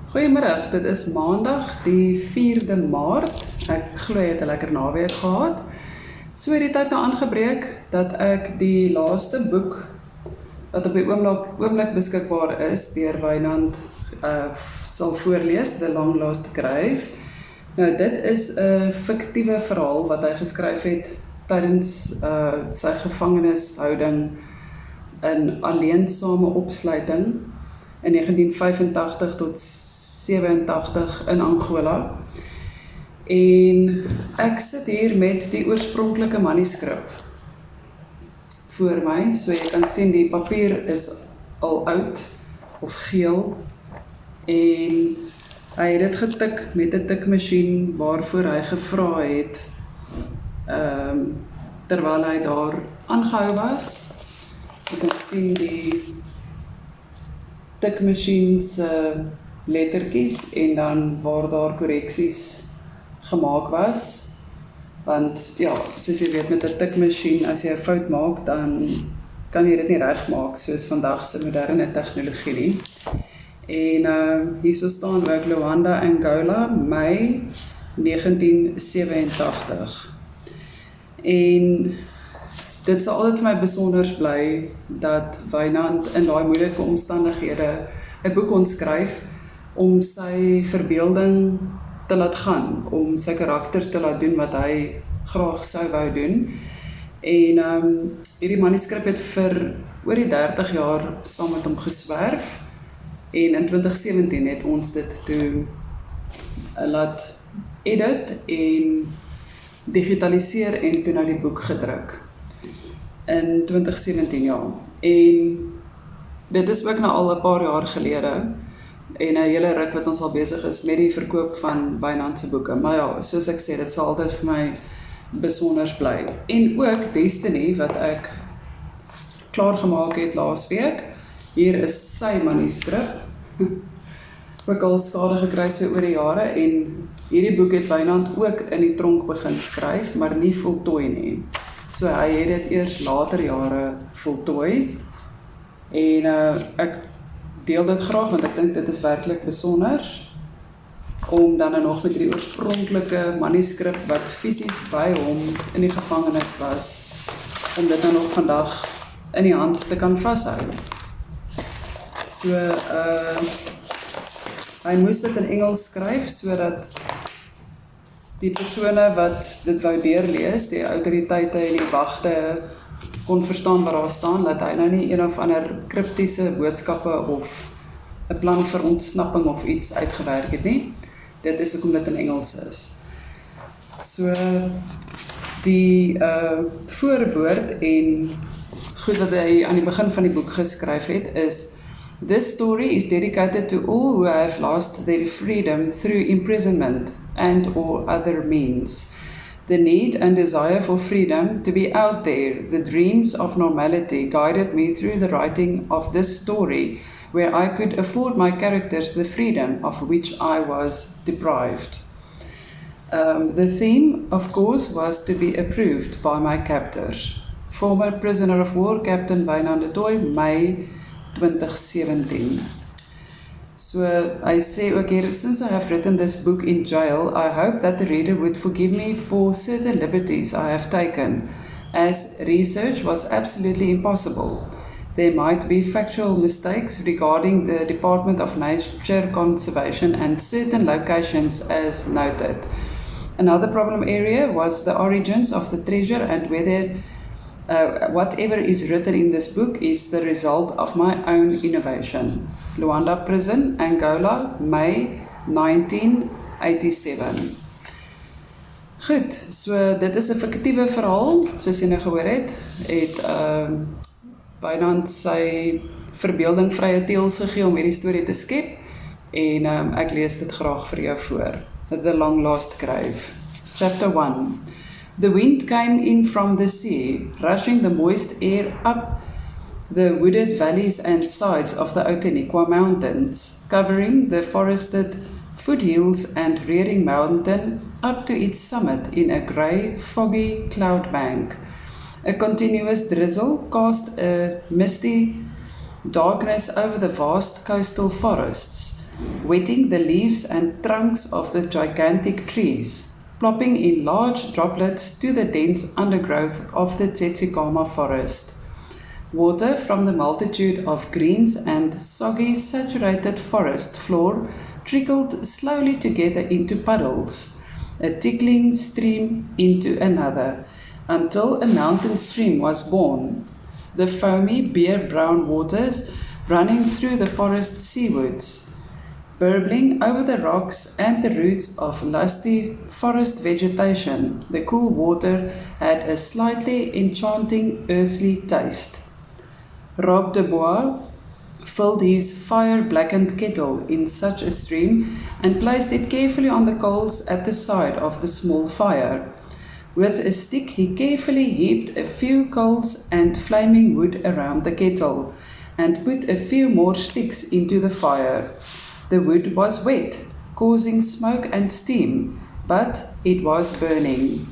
Goeiemiddag, dit is maandag die 4de Maart. Ek glo jy het 'n lekker naweek gehad. So het die tyd nou aangebreek dat ek die laaste boek wat op die oomblik beskikbaar is deur Wynand sal voorlees, The Long Lost Grave. Nou dit is 'n fiktiewe verhaal wat hy geskryf het tydens sy gevangenishouding in alleensame opsluiting in 1985 tot 87 in Angola. En ek sit hier met die oorspronklike manuskrip voor my, so jy kan sien die papier is al oud of geel en hy het dit getik met 'n tikmasjien waarvoor hy gevra het terwyl hy daar aangehou was. Jy kan sien die tikmasjien se lettertjies en dan waar daar korreksies gemaak was. Want ja, soos jy weet met 'n tikmasjien, as jy 'n fout maak, dan kan jy dit nie regmaak soos vandag se moderne tegnologie nie. En hierso staan ook Luanda, Angola, Mei 1987. En dit sal altyd vir my besonder bly dat Wynand in daai moeilike omstandighede 'n boek kon skryf om sy verbeelding te laat gaan, om sy karakter te laat doen wat hy graag sou wou doen. En hierdie manuskrip het vir oor die 30 jaar saam met hom geswerf en in 2017 het ons dit toe laat edit en digitaliseer en toe nou die boek gedruk. In 2017, ja. En dit is ook nou al 'n paar jaar gelede en 'n hele ruk wat ons al besig is met die verkoop van Wynand se boeke. Maar ja, soos ek sê, dit sal altyd vir my besonder bly. En ook Destiny wat ek klaar gemaak het laasweek. Hier is sy manuskrip. Ook al skade gekry so oor die jare en hierdie boek het Wynand ook in die tronk begin skryf, maar nie voltooi nie. So hy het dit eers later jare voltooi en ek deel dit graag want ek dink dit is werklik besonder om dan nog met die oorspronklike manuskrip wat fisies by hom in die gevangenis was, om dit dan nog vandag in die hand te kan vashou. So hy moes dit in Engels skryf sodat die persone wat dit wou deurlees, die autoriteite en die wagte kon verstaan wat daar staan, dat hy nou nie een of ander kriptiese boodskappe of 'n plan vir ontsnapping of iets uitgewerk het nie. Dit is hoekom dit in Engels is. So die voorwoord en goed wat hy aan die begin van die boek geskryf het is: This story is dedicated to all who have lost their freedom through imprisonment and or other means. The need and desire for freedom to be out there, the dreams of normality guided me through the writing of this story, where I could afford my characters the freedom of which I was deprived. The theme, of course, was to be approved by my captors. Former prisoner of war Captain Wynand Toit, May 2017. So I say ook hier, since I have written this book in jail, I hope that the reader would forgive me for certain liberties I have taken, as research was absolutely impossible. There might be factual mistakes regarding the Department of Nature Conservation and certain locations as noted. Another problem area was the origins of the treasure and whether whatever is written in this book is the result of my own innovation. Luanda Prison, Angola, May 1987. Goed, so dit is 'n fiktiewe verhaal, soos jy nou gehoor het Wynand sy verbeelding vrye teels gegee om hierdie storie te skep en ek lees dit graag vir jou voor. The Long Lost Grave. Chapter 1. The wind came in from the sea, rushing the moist air up the wooded valleys and sides of the Outeniqua Mountains, covering the forested foothills and rearing mountain up to its summit in a grey, foggy cloud bank. A continuous drizzle cast a misty darkness over the vast coastal forests, wetting the leaves and trunks of the gigantic trees, plopping in large droplets to the dense undergrowth of the Tsetsikama forest. Water from the multitude of greens and soggy, saturated forest floor trickled slowly together into puddles, a tickling stream into another, until a mountain stream was born. The foamy, beer-brown waters running through the forest seawoods, burbling over the rocks and the roots of lusty forest vegetation. The cool water had a slightly enchanting earthly taste. Rob de Bois filled his fire-blackened kettle in such a stream and placed it carefully on the coals at the side of the small fire. With a stick he carefully heaped a few coals and flaming wood around the kettle, and put a few more sticks into the fire. The wood was wet, causing smoke and steam, but it was burning.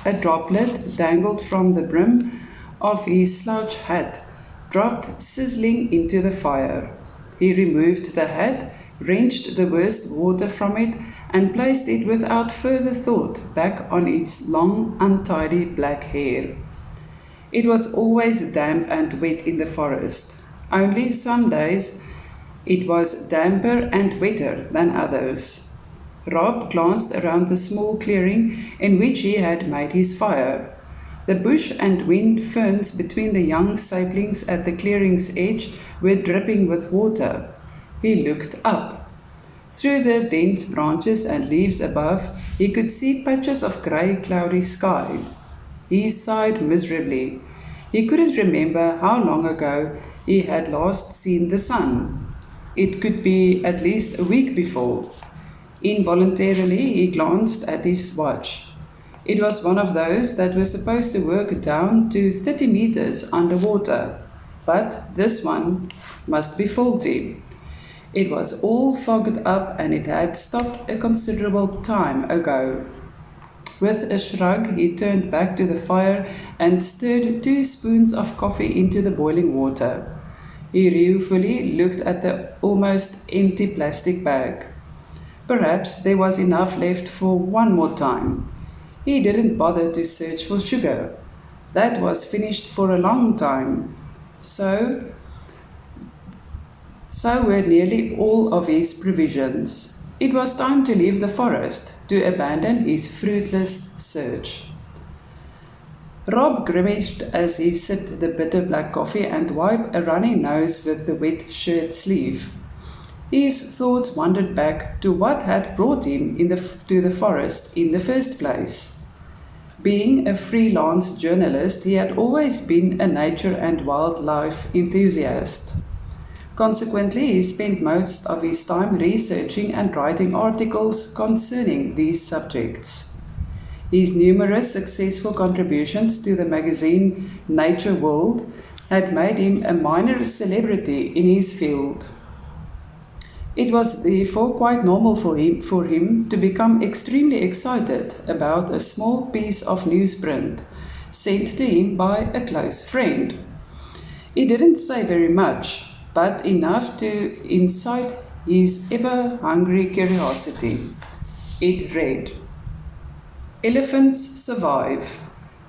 A droplet dangled from the brim of his slouch hat, dropped sizzling into the fire. He removed the hat, wrenched the worst water from it, and placed it without further thought back on its long, untidy black hair. It was always damp and wet in the forest. Only some days it was damper and wetter than others. Rob glanced around the small clearing in which he had made his fire. The bush and wind ferns between the young saplings at the clearing's edge were dripping with water. He looked up. Through the dense branches and leaves above, he could see patches of grey, cloudy sky. He sighed miserably. He couldn't remember how long ago he had last seen the sun. It could be at least a week before. Involuntarily, he glanced at his watch. It was one of those that were supposed to work down to 30 meters underwater, but this one must be faulty. It was all fogged up and it had stopped a considerable time ago. With a shrug, he turned back to the fire and stirred 2 spoons of coffee into the boiling water. He ruefully looked at the almost empty plastic bag. Perhaps there was enough left for one more time. He didn't bother to search for sugar. That was finished for a long time. So were nearly all of his provisions. It was time to leave the forest, to abandon his fruitless search. Rob grimaced as he sipped the bitter black coffee and wiped a runny nose with the wet shirt sleeve. His thoughts wandered back to what had brought him to the forest in the first place. Being a freelance journalist, he had always been a nature and wildlife enthusiast. Consequently, he spent most of his time researching and writing articles concerning these subjects. His numerous successful contributions to the magazine Nature World had made him a minor celebrity in his field. It was therefore quite normal for him to become extremely excited about a small piece of newsprint sent to him by a close friend. He didn't say very much, but enough to incite his ever-hungry curiosity. It read, "Elephants survive.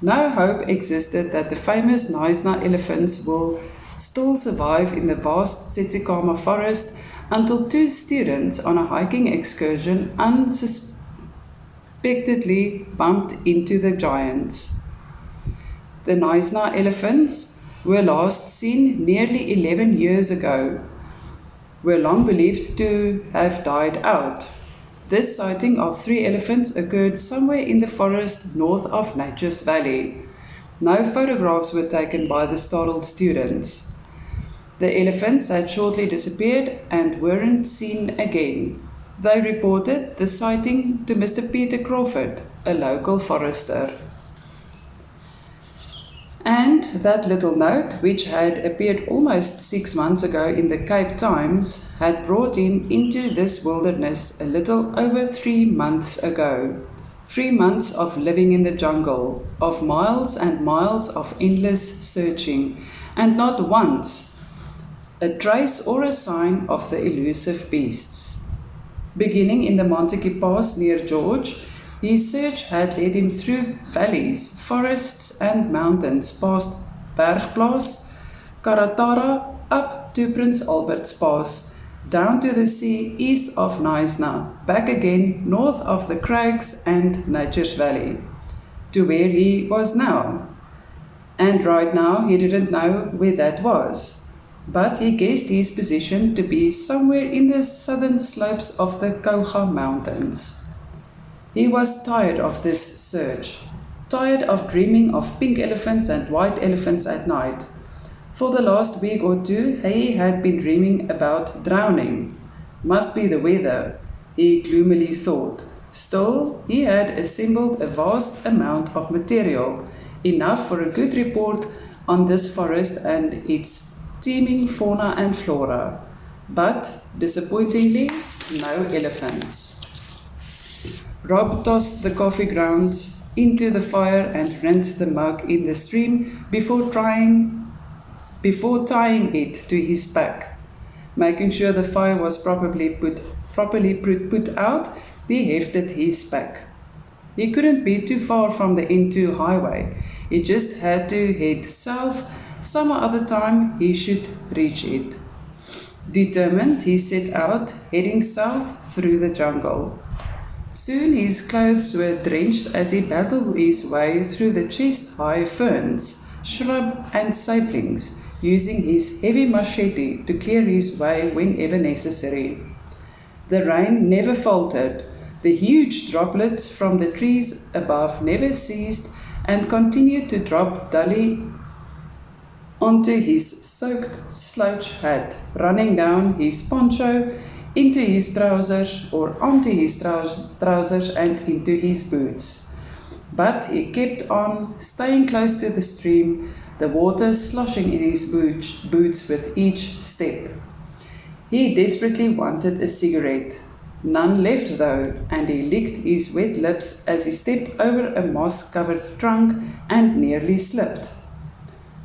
No hope existed that the famous Knysna elephants will still survive in the vast Tsetsikama forest until 2 students on a hiking excursion unsuspectedly bumped into the giants. The Knysna elephants were last seen nearly 11 years ago, were long believed to have died out. This sighting of 3 elephants occurred somewhere in the forest north of Nature's Valley. No photographs were taken by the startled students. The elephants had shortly disappeared and weren't seen again. They reported the sighting to Mr. Peter Crawford, a local forester." And that little note, which had appeared almost 6 months ago in the Cape Times, had brought him into this wilderness a little over 3 months ago. 3 months of living in the jungle, of miles and miles of endless searching, and not once a trace or a sign of the elusive beasts. Beginning in the Montague Pass near George, his search had led him through valleys, forests and mountains past Bergplaas, Karatara, up to Prince Albert's Pass, down to the sea east of Knysna, back again north of the Craigs and Nature's Valley, to where he was now. And right now he didn't know where that was, but he guessed his position to be somewhere in the southern slopes of the Kouga Mountains. He was tired of this search, tired of dreaming of pink elephants and white elephants at night. For the last week or two, he had been dreaming about drowning. Must be the weather, he gloomily thought. Still, he had assembled a vast amount of material, enough for a good report on this forest and its teeming fauna and flora. But, disappointingly, no elephants. Rob tossed the coffee grounds into the fire and rinsed the mug in the stream before tying it to his pack. Making sure the fire was properly put out, he hefted his pack. He couldn't be too far from the N2 highway. He just had to head south. Some other time he should reach it. Determined, he set out, heading south through the jungle. Soon his clothes were drenched as he battled his way through the chest-high ferns, shrub and saplings, using his heavy machete to clear his way whenever necessary. The rain never faltered. The huge droplets from the trees above never ceased and continued to drop dully onto his soaked slouch hat, running down his poncho, into his trousers or onto his trousers and into his boots. But he kept on, staying close to the stream, the water sloshing in his boots with each step. He desperately wanted a cigarette. None left though, and he licked his wet lips as he stepped over a moss-covered trunk and nearly slipped.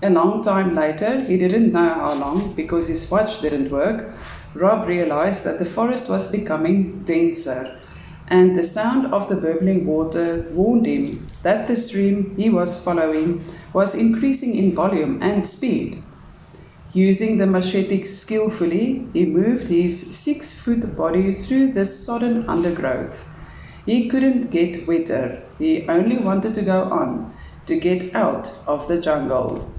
A long time later, he didn't know how long because his watch didn't work, Rob realized that the forest was becoming denser, and the sound of the bubbling water warned him that the stream he was following was increasing in volume and speed. Using the machete skillfully, he moved his 6-foot body through the sodden undergrowth. He couldn't get wetter. He only wanted to go on, to get out of the jungle.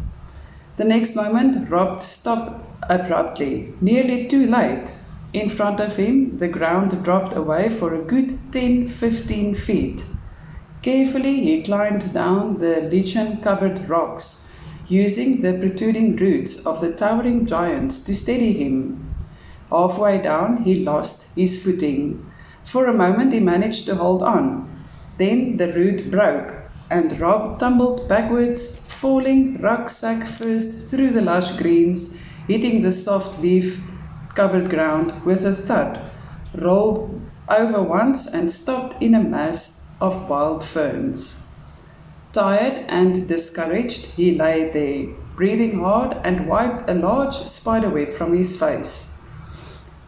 The next moment, Rob stopped abruptly, nearly too late. In front of him, the ground dropped away for a good 10-15 feet. Carefully, he climbed down the lichen-covered rocks, using the protruding roots of the towering giants to steady him. Halfway down, he lost his footing. For a moment, he managed to hold on. Then the root broke, and Rob tumbled backwards, falling rucksack first through the lush greens, hitting the soft leaf-covered ground with a thud, rolled over once and stopped in a mass of wild ferns. Tired and discouraged, he lay there, breathing hard, and wiped a large spiderweb from his face.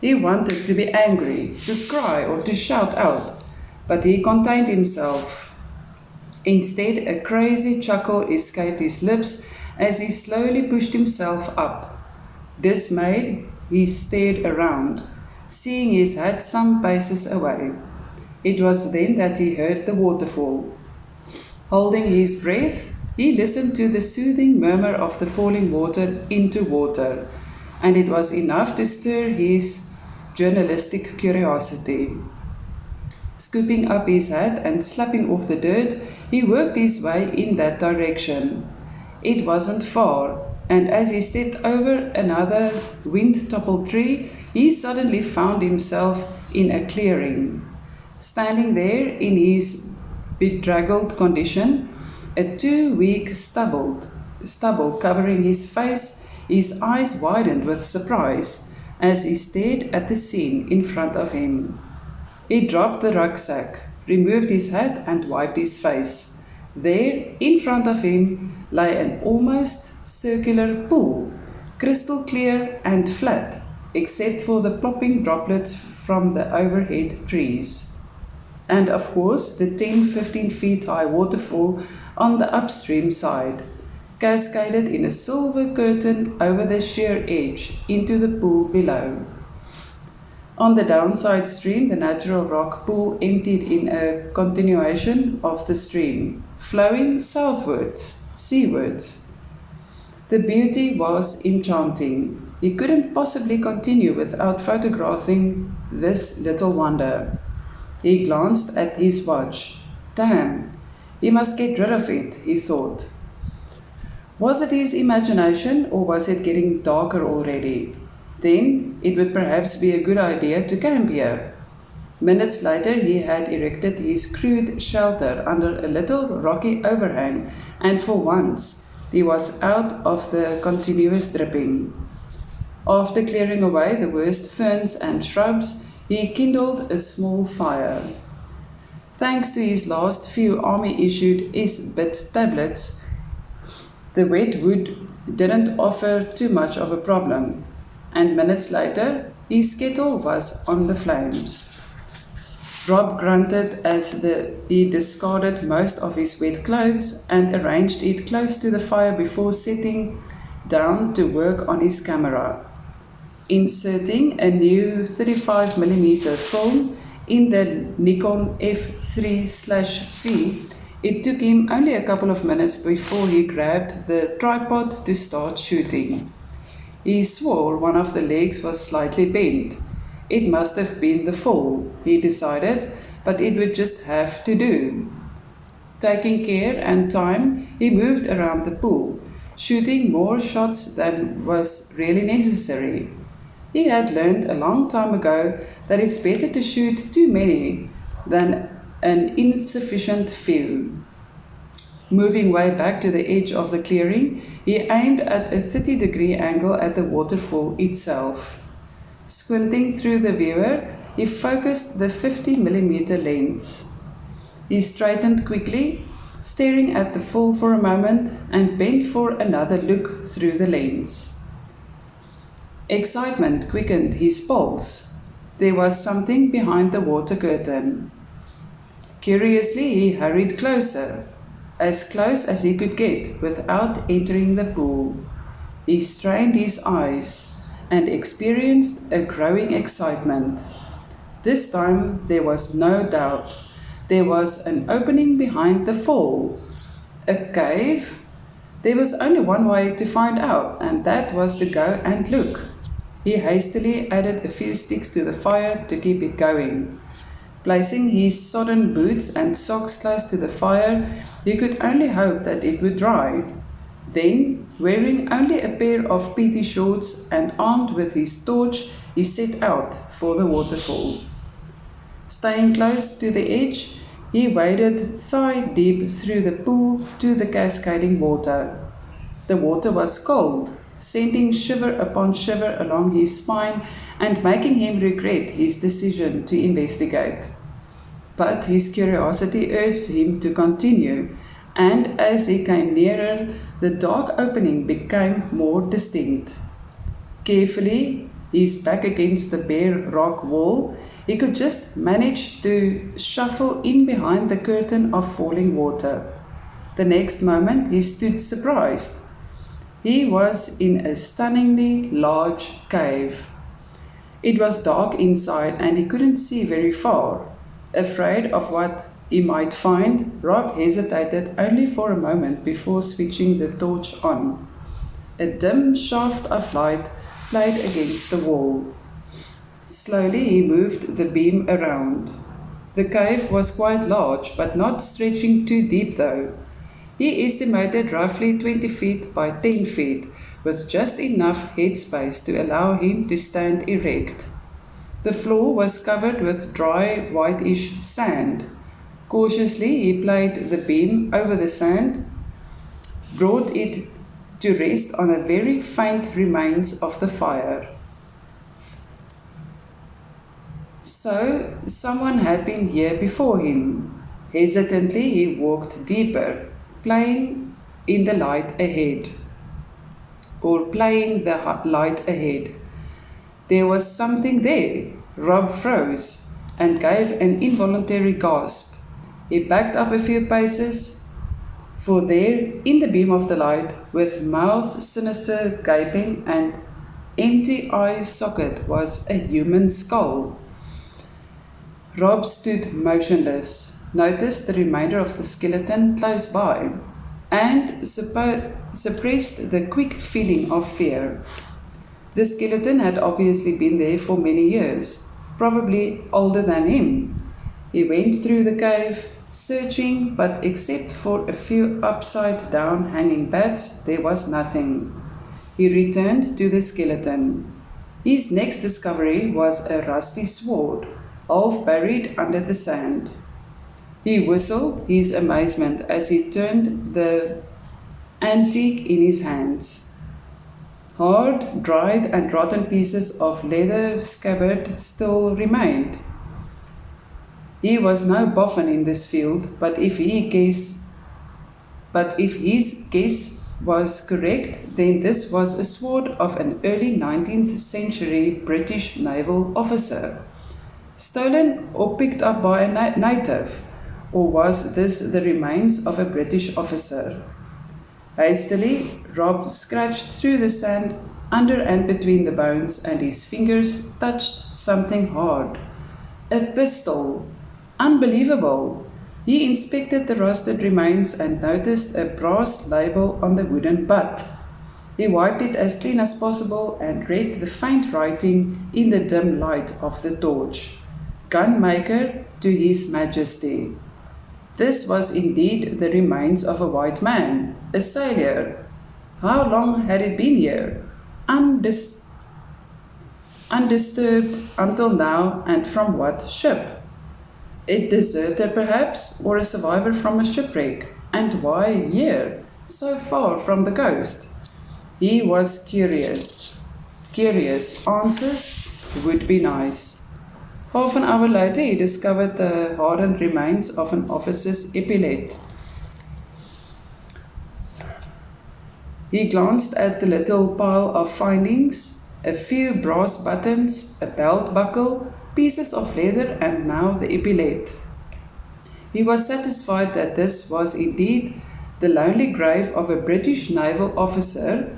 He wanted to be angry, to cry or to shout out, but he contained himself. Instead, a crazy chuckle escaped his lips as he slowly pushed himself up. Dismayed, he stared around, seeing his hat some paces away. It was then that he heard the waterfall. Holding his breath, he listened to the soothing murmur of the falling water into water, and it was enough to stir his journalistic curiosity. Scooping up his hat and slapping off the dirt, he worked his way in that direction. It wasn't far, and as he stepped over another wind-toppled tree, he suddenly found himself in a clearing. Standing there in his bedraggled condition, a too-weak stubble covering his face, his eyes widened with surprise as he stared at the scene in front of him. He dropped the rucksack, removed his hat and wiped his face. There, in front of him, lay an almost circular pool, crystal clear and flat, except for the plopping droplets from the overhead trees. And of course, the 10-15 feet high waterfall on the upstream side, cascaded in a silver curtain over the sheer edge into the pool below. On the downside stream, the natural rock pool emptied in a continuation of the stream, flowing southwards, seawards. The beauty was enchanting. He couldn't possibly continue without photographing this little wonder. He glanced at his watch. Damn, he must get rid of it, he thought. Was it his imagination, or was it getting darker already? Then it would perhaps be a good idea to camp here. Minutes later, he had erected his crude shelter under a little rocky overhang, and for once, he was out of the continuous dripping. After clearing away the worst ferns and shrubs, he kindled a small fire. Thanks to his last few army-issued S-bit tablets, the wet wood didn't offer too much of a problem, and minutes later, his kettle was on the flames. Rob grunted as he discarded most of his wet clothes and arranged it close to the fire before sitting down to work on his camera. Inserting a new 35mm film in the Nikon F3/T, it took him only a couple of minutes before he grabbed the tripod to start shooting. He swore one of the legs was slightly bent. It must have been the fall, he decided, but it would just have to do. Taking care and time, he moved around the pool, shooting more shots than was really necessary. He had learned a long time ago that it's better to shoot too many than an insufficient few. Moving way back to the edge of the clearing, he aimed at a 30-degree angle at the waterfall itself. Squinting through the viewer, he focused the 50mm lens. He straightened quickly, staring at the fall for a moment, and bent for another look through the lens. Excitement quickened his pulse. There was something behind the water curtain. Curiously, he hurried closer, as close as he could get without entering the pool. He strained his eyes and experienced a growing excitement. This time there was no doubt. There was an opening behind the fall. A cave? There was only one way to find out, and that was to go and look. He hastily added a few sticks to the fire to keep it going. Placing his sodden boots and socks close to the fire, he could only hope that it would dry. Then, wearing only a pair of PT shorts and armed with his torch, he set out for the waterfall. Staying close to the edge, he waded thigh-deep through the pool to the cascading water. The water was cold, sending shiver upon shiver along his spine and making him regret his decision to investigate. But his curiosity urged him to continue, and as he came nearer, the dark opening became more distinct. Carefully, his back against the bare rock wall, he could just manage to shuffle in behind the curtain of falling water. The next moment, he stood surprised. He was in a stunningly large cave. It was dark inside and he couldn't see very far. Afraid of what he might find, Rob hesitated only for a moment before switching the torch on. A dim shaft of light played against the wall. Slowly he moved the beam around. The cave was quite large, but not stretching too deep though. He estimated roughly 20 feet by 10 feet, with just enough headspace to allow him to stand erect. The floor was covered with dry, whitish sand. Cautiously, he played the beam over the sand, brought it to rest on a very faint remains of the fire. So, someone had been here before him. Hesitantly, he walked deeper, playing in the light ahead. or playing the light ahead. There was something there. Rob froze and gave an involuntary gasp. He backed up a few paces, for there, in the beam of the light, with mouth sinister gaping and empty eye socket, was a human skull. Rob stood motionless, noticed the remainder of the skeleton close by, and suppressed the quick feeling of fear. The skeleton had obviously been there for many years, probably older than him. He went through the cave, searching, but except for a few upside-down hanging bats, there was nothing. He returned to the skeleton. His next discovery was a rusty sword, half buried under the sand. He whistled his amazement as he turned the antique in his hands. Hard, dried, and rotten pieces of leather scabbard still remained. He was no boffin in this field, but if his guess was correct, then this was a sword of an early 19th century British naval officer. Stolen or picked up by a native, or was this the remains of a British officer? Hastily, Rob scratched through the sand under and between the bones, and his fingers touched something hard. A pistol! Unbelievable! He inspected the rusted remains and noticed a brass label on the wooden butt. He wiped it as clean as possible and read the faint writing in the dim light of the torch. Gunmaker to His Majesty. This was indeed the remains of a white man, a sailor. How long had it been here? Undisturbed until now, and from what ship? A deserter perhaps, or a survivor from a shipwreck? And why here, so far from the coast? He was curious. Curious answers would be nice. Half an hour later, he discovered the hardened remains of an officer's epaulette. He glanced at the little pile of findings, a few brass buttons, a belt buckle, pieces of leather, and now the epaulette. He was satisfied that this was indeed the lonely grave of a British naval officer,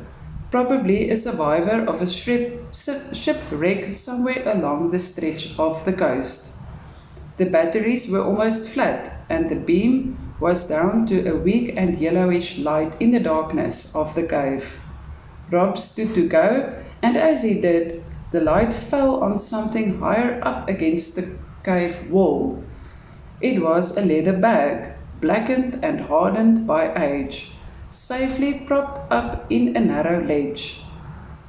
probably a survivor of a shipwreck somewhere along the stretch of the coast. The batteries were almost flat, and the beam was down to a weak and yellowish light in the darkness of the cave. Rob stood to go, and as he did, the light fell on something higher up against the cave wall. It was a leather bag, blackened and hardened by age, safely propped up in a narrow ledge.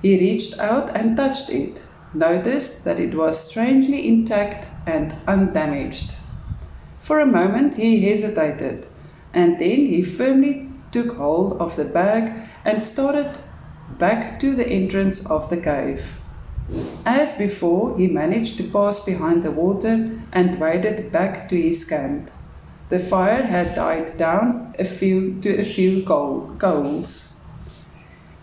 He reached out and touched it, noticed that it was strangely intact and undamaged. For a moment he hesitated, and then he firmly took hold of the bag and started back to the entrance of the cave. As before, he managed to pass behind the water and waded back to his camp. The fire had died down to a few coals.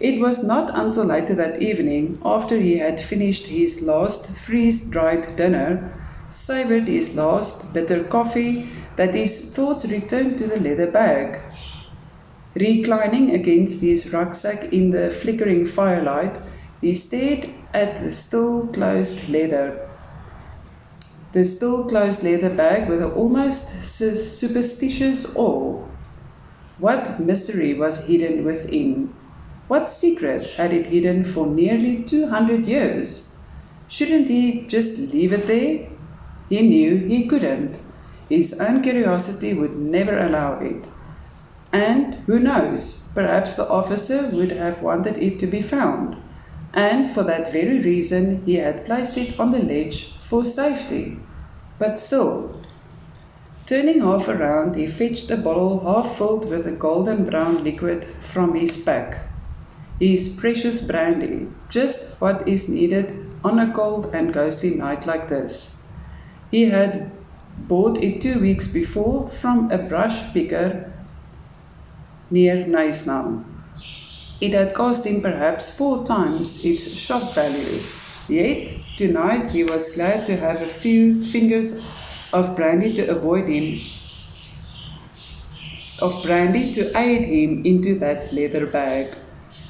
It was not until later that evening, after he had finished his last freeze-dried dinner, savoured his last bitter coffee, that his thoughts returned to the leather bag. Reclining against his rucksack in the flickering firelight, he stared at the still closed leather bag with an almost superstitious awe. What mystery was hidden within? What secret had it hidden for nearly 200 years? Shouldn't he just leave it there? He knew he couldn't. His own curiosity would never allow it. And who knows, perhaps the officer would have wanted it to be found, and for that very reason he had placed it on the ledge for safety. But still, turning half around, he fetched a bottle half filled with a golden brown liquid from his pack. His precious brandy, just what is needed on a cold and ghostly night like this. He had bought it 2 weeks before from a brush picker near naam. It had cost him perhaps 4 times its shop value. Yet, tonight he was glad to have a few fingers of brandy to aid him into that leather bag.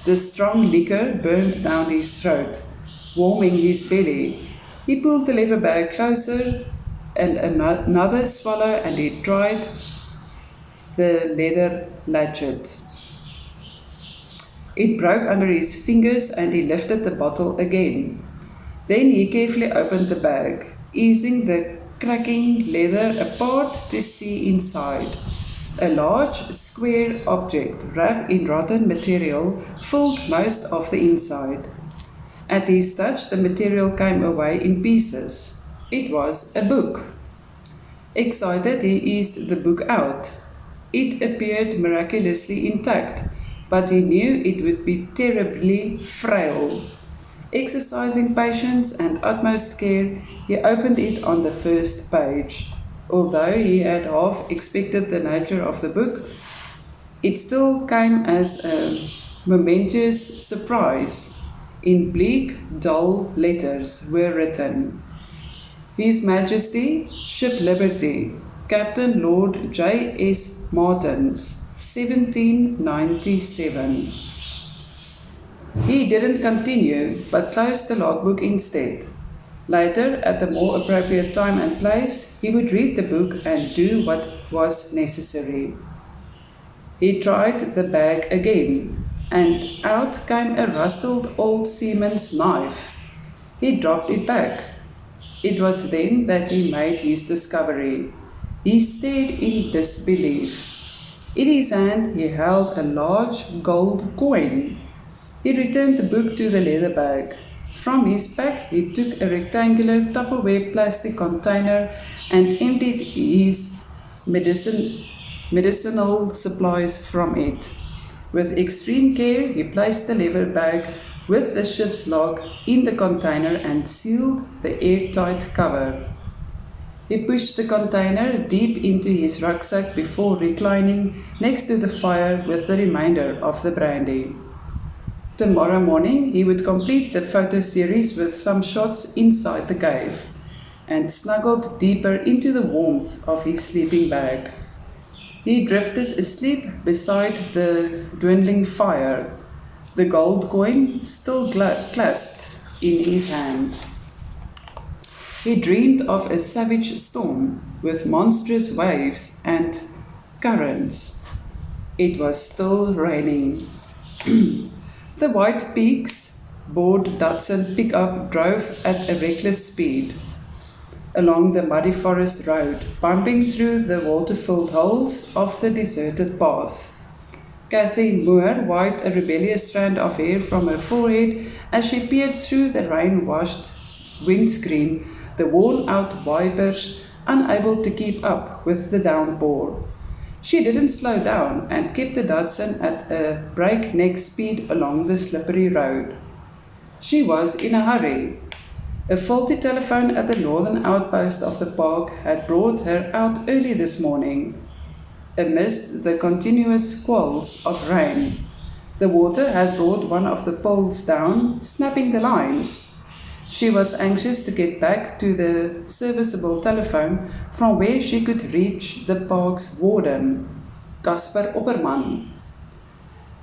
The strong liquor burned down his throat, warming his belly. He pulled the leather bag closer, and another swallow, and he tried the leather latchet. It broke under his fingers, and he lifted the bottle again. Then he carefully opened the bag, easing the cracking leather apart to see inside. A large, square object wrapped in rotten material filled most of the inside. At his touch, the material came away in pieces. It was a book. Excited, he eased the book out. It appeared miraculously intact, but he knew it would be terribly frail. Exercising patience and utmost care, he opened it on the first page. Although he had half expected the nature of the book, it still came as a momentous surprise. In bleak, dull letters were written, His Majesty, Ship Liberty, Captain Lord J.S. Martins, 1797. He didn't continue, but closed the logbook instead. Later, at a more appropriate time and place, he would read the book and do what was necessary. He tried the bag again, and out came a rustled old seaman's knife. He dropped it back. It was then that he made his discovery. He stared in disbelief. In his hand he held a large gold coin. He returned the book to the leather bag. From his pack he took a rectangular Tupperware plastic container and emptied his medicinal supplies from it. With extreme care he placed the leather bag with the ship's log in the container and sealed the airtight cover. He pushed the container deep into his rucksack before reclining next to the fire with the remainder of the brandy. Tomorrow morning he would complete the photo series with some shots inside the cave, and snuggled deeper into the warmth of his sleeping bag. He drifted asleep beside the dwindling fire, the gold coin still clasped in his hand. He dreamed of a savage storm with monstrous waves and currents. It was still raining. The White Peaks bored Datsun pickup drove at a reckless speed along the muddy forest road, bumping through the water-filled holes of the deserted path. Cathy Moore wiped a rebellious strand of hair from her forehead as she peered through the rain-washed windscreen, the worn-out wipers unable to keep up with the downpour. She didn't slow down and kept the Datsun at a breakneck speed along the slippery road. She was in a hurry. A faulty telephone at the northern outpost of the park had brought her out early this morning. Amidst the continuous squalls of rain, the water had brought one of the poles down, snapping the lines. She was anxious to get back to the serviceable telephone from where she could reach the park's warden, Casper Opperman.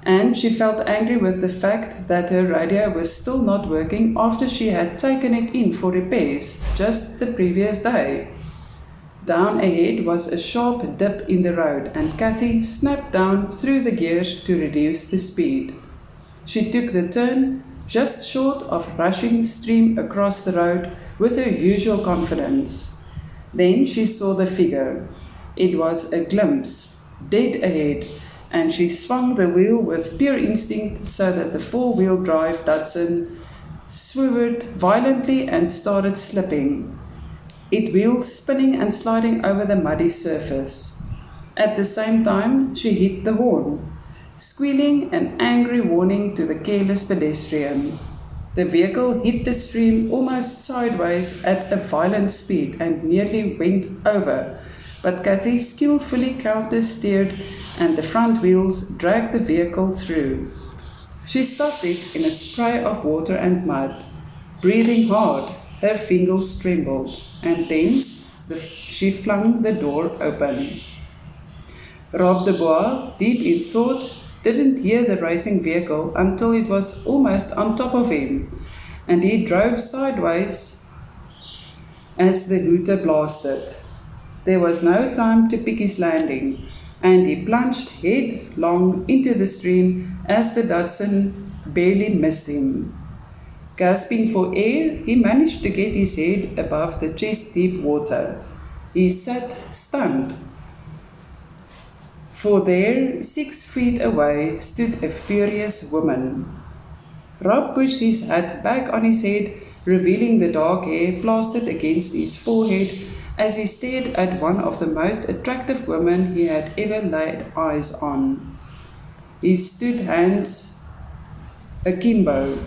And she felt angry with the fact that her radio was still not working after she had taken it in for repairs just the previous day. Down ahead was a sharp dip in the road, and Cathy snapped down through the gears to reduce the speed. She took the turn just short of rushing stream across the road with her usual confidence. Then she saw the figure. It was a glimpse, dead ahead, and she swung the wheel with pure instinct so that the four-wheel drive Datsun swerved violently and started slipping, its wheels spinning and sliding over the muddy surface. At the same time, she hit the horn, squealing an angry warning to the careless pedestrian. The vehicle hit the stream almost sideways at a violent speed and nearly went over, but Cathy skillfully counter-steered and the front wheels dragged the vehicle through. She stopped it in a spray of water and mud, breathing hard. Her fingers trembled, and then she flung the door open. Rob de Bois, deep in thought, didn't hear the racing vehicle until it was almost on top of him, and he drove sideways as the hooter blasted. There was no time to pick his landing, and he plunged headlong into the stream as the Datsun barely missed him. Gasping for air, he managed to get his head above the chest-deep water. He sat stunned, for there, 6 feet away, stood a furious woman. Rob pushed his hat back on his head, revealing the dark hair plastered against his forehead as he stared at one of the most attractive women he had ever laid eyes on. He stood hands akimbo.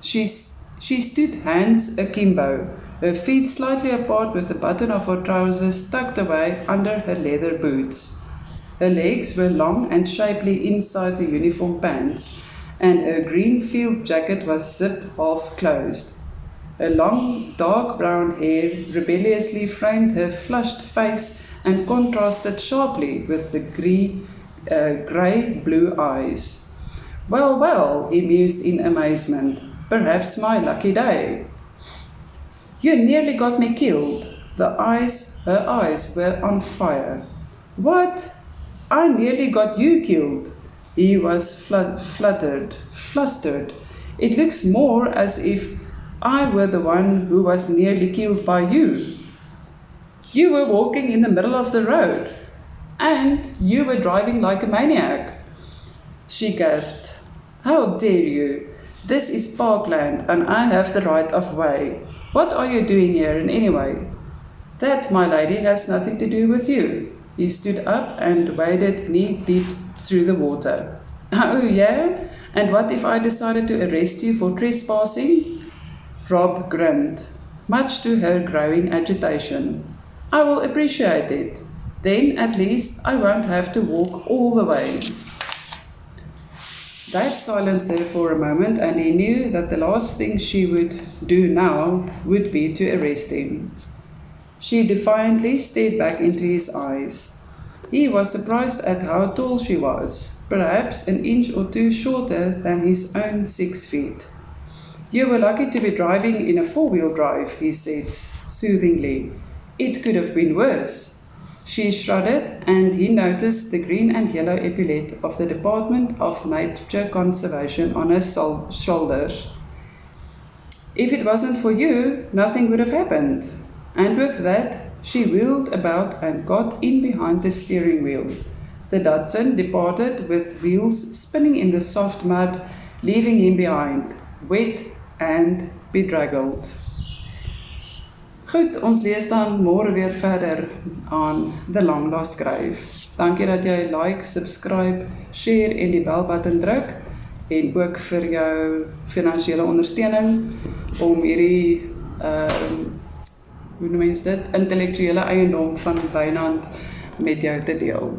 She stood hands akimbo, her feet slightly apart with the button of her trousers tucked away under her leather boots. Her legs were long and shapely inside the uniform pants, and her green field jacket was zipped half closed. Her long, dark brown hair rebelliously framed her flushed face and contrasted sharply with the grey-blue eyes. Well, well, he mused in amazement. Perhaps my lucky day. You nearly got me killed. Her eyes were on fire. What? I nearly got you killed. He was flustered. It looks more as if I were the one who was nearly killed by you. You were walking in the middle of the road, and you were driving like a maniac. She gasped. How dare you? This is parkland, and I have the right of way. What are you doing here anyway? That, my lady, has nothing to do with you. He stood up and waded knee-deep through the water. Oh, yeah? And what if I decided to arrest you for trespassing? Rob grinned, much to her growing agitation. I will appreciate it. Then, at least, I won't have to walk all the way. Dave silenced her for a moment, and he knew that the last thing she would do now would be to arrest him. She defiantly stared back into his eyes. He was surprised at how tall she was, perhaps an inch or two shorter than his own 6 feet. You were lucky to be driving in a four-wheel drive, he said soothingly. It could have been worse. She shrugged, and he noticed the green and yellow epaulette of the Department of Nature Conservation on her shoulders. If it wasn't for you, nothing would have happened. And with that, she wheeled about and got in behind the steering wheel. The Datsun departed with wheels spinning in the soft mud, leaving him behind, wet and bedraggled. Goed, ons lees dan môre weer verder aan The Long Lost Grave. Dankie dat jy like, subscribe, share en die belbutton druk en ook vir jou finansiële ondersteuning om hierdie hoe noem mens dit, intellektuele eiendom van Wynand met jou te deel.